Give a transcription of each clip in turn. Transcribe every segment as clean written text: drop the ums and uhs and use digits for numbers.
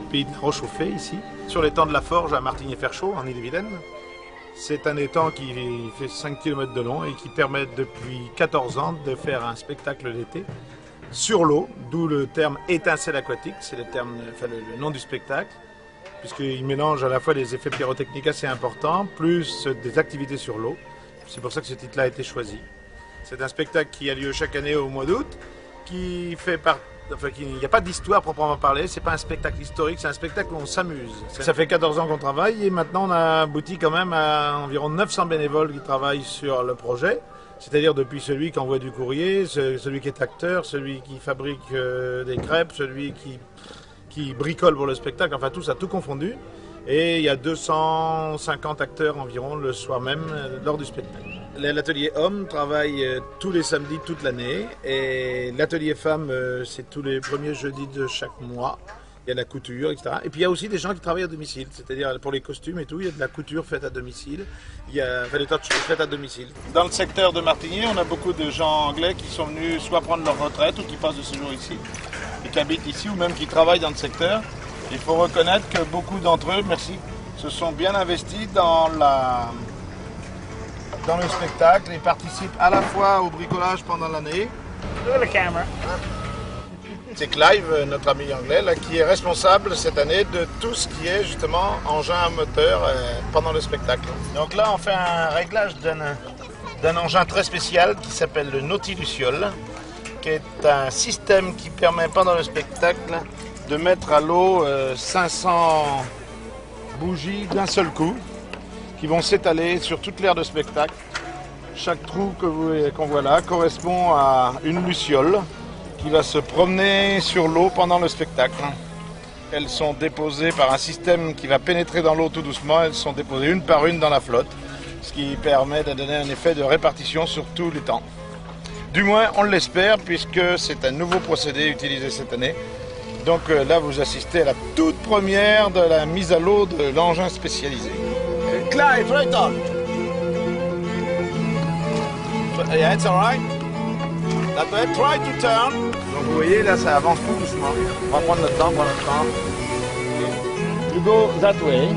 pays de la Rochauffée ici, sur l'étang de la Forge à Martigny-Ferchaud en Ille-et-Vilaine. C'est un étang qui fait 5 km de long et qui permet depuis 14 ans de faire un spectacle d'été sur l'eau, d'où le terme étincelle aquatique, c'est le nom du spectacle, puisqu'il mélange à la fois des effets pyrotechniques assez importants, plus des activités sur l'eau. C'est pour ça que ce titre-là a été choisi. C'est un spectacle qui a lieu chaque année au mois d'août, il n'y a pas d'histoire proprement parler, c'est pas un spectacle historique, c'est un spectacle où on s'amuse. Ça fait 14 ans qu'on travaille et maintenant on a abouti quand même à environ 900 bénévoles qui travaillent sur le projet. C'est-à-dire depuis celui qui envoie du courrier, celui qui est acteur, celui qui fabrique des crêpes, celui qui bricole pour le spectacle, enfin tout ça, tout confondu. Et il y a 250 acteurs environ le soir même lors du spectacle. L'atelier homme travaille tous les samedis toute l'année et l'atelier femme c'est tous les premiers jeudis de chaque mois. Il y a de la couture, etc. Et puis il y a aussi des gens qui travaillent à domicile, c'est-à-dire pour les costumes et tout, il y a de la couture faite à domicile, il y a des tas de choses faites à domicile. Dans le secteur de Martigny, on a beaucoup de gens anglais qui sont venus soit prendre leur retraite ou qui passent de séjour ici, et qui habitent ici ou même qui travaillent dans le secteur. Il faut reconnaître que beaucoup d'entre eux, se sont bien investis dans le spectacle et participent à la fois au bricolage pendant l'année. C'est Clive, notre ami anglais, là, qui est responsable cette année de tout ce qui est justement engin à moteur pendant le spectacle. Donc là, on fait un réglage d'un engin très spécial qui s'appelle le Nautiluciole, qui est un système qui permet pendant le spectacle de mettre à l'eau 500 bougies d'un seul coup, qui vont s'étaler sur toute l'aire de spectacle. Chaque trou qu'on voit là correspond à une luciole qui va se promener sur l'eau pendant le spectacle. Elles sont déposées par un système qui va pénétrer dans l'eau tout doucement. Elles sont déposées une par une dans la flotte, ce qui permet de donner un effet de répartition sur tous les temps. Du moins, on l'espère, puisque c'est un nouveau procédé utilisé cette année. Donc là, vous assistez à la toute première de la mise à l'eau de l'engin spécialisé. Clive, right on. Yeah, it's all right. That way, try to turn. Donc vous voyez, là, ça avance tout doucement. On va prendre notre temps, You go that way.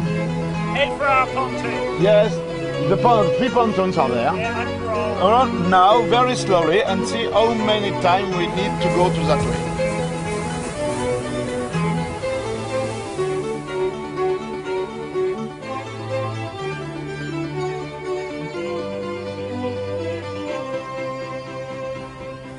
Head for our pontoon. Yes, three pontoons are there. Yeah, and roll. Now, very slowly, and see how many times we need to go to that way.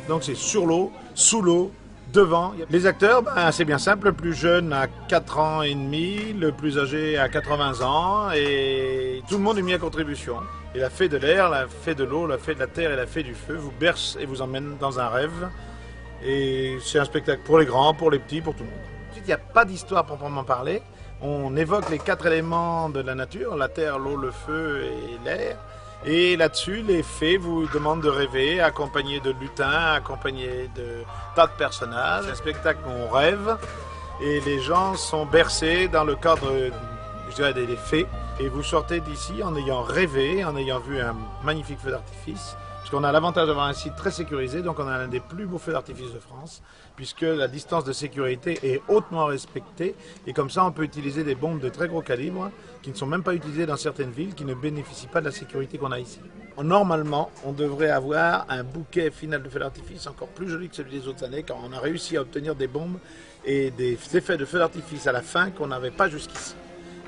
Donc c'est sur l'eau, sous l'eau, devant. Les acteurs, c'est bien simple, le plus jeune a 4 ans et demi, le plus âgé a 80 ans et tout le monde est mis à contribution. Et la fée de l'air, la fée de l'eau, la fée de la terre et la fée du feu vous bercent et vous emmènent dans un rêve. Et c'est un spectacle pour les grands, pour les petits, pour tout le monde. Ensuite, il n'y a pas d'histoire proprement parler. On évoque les 4 éléments de la nature, la terre, l'eau, le feu et l'air. Et là-dessus, les fées vous demandent de rêver, accompagnés de lutins, accompagnés de tas de personnages. C'est un spectacle où on rêve et les gens sont bercés dans le cadre, je dirais, des fées. Et vous sortez d'ici en ayant rêvé, en ayant vu un magnifique feu d'artifice. Parce qu'on a l'avantage d'avoir un site très sécurisé, donc on a l'un des plus beaux feux d'artifice de France, puisque la distance de sécurité est hautement respectée, et comme ça on peut utiliser des bombes de très gros calibre, qui ne sont même pas utilisées dans certaines villes, qui ne bénéficient pas de la sécurité qu'on a ici. Normalement, on devrait avoir un bouquet final de feux d'artifice encore plus joli que celui des autres années, car on a réussi à obtenir des bombes et des effets de feux d'artifice à la fin qu'on n'avait pas jusqu'ici.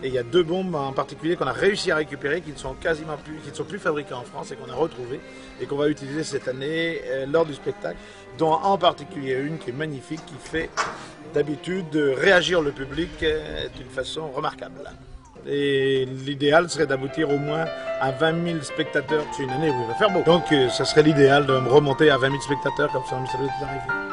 Et il y a 2 bombes en particulier qu'on a réussi à récupérer, qui ne sont plus fabriquées en France et qu'on a retrouvées et qu'on va utiliser cette année lors du spectacle, dont en particulier une qui est magnifique, qui fait d'habitude réagir le public d'une façon remarquable. Et l'idéal serait d'aboutir au moins à 20 000 spectateurs. C'est une année où il va faire beau. Donc ça serait l'idéal de remonter à 20 000 spectateurs comme ça, ça doit arriver.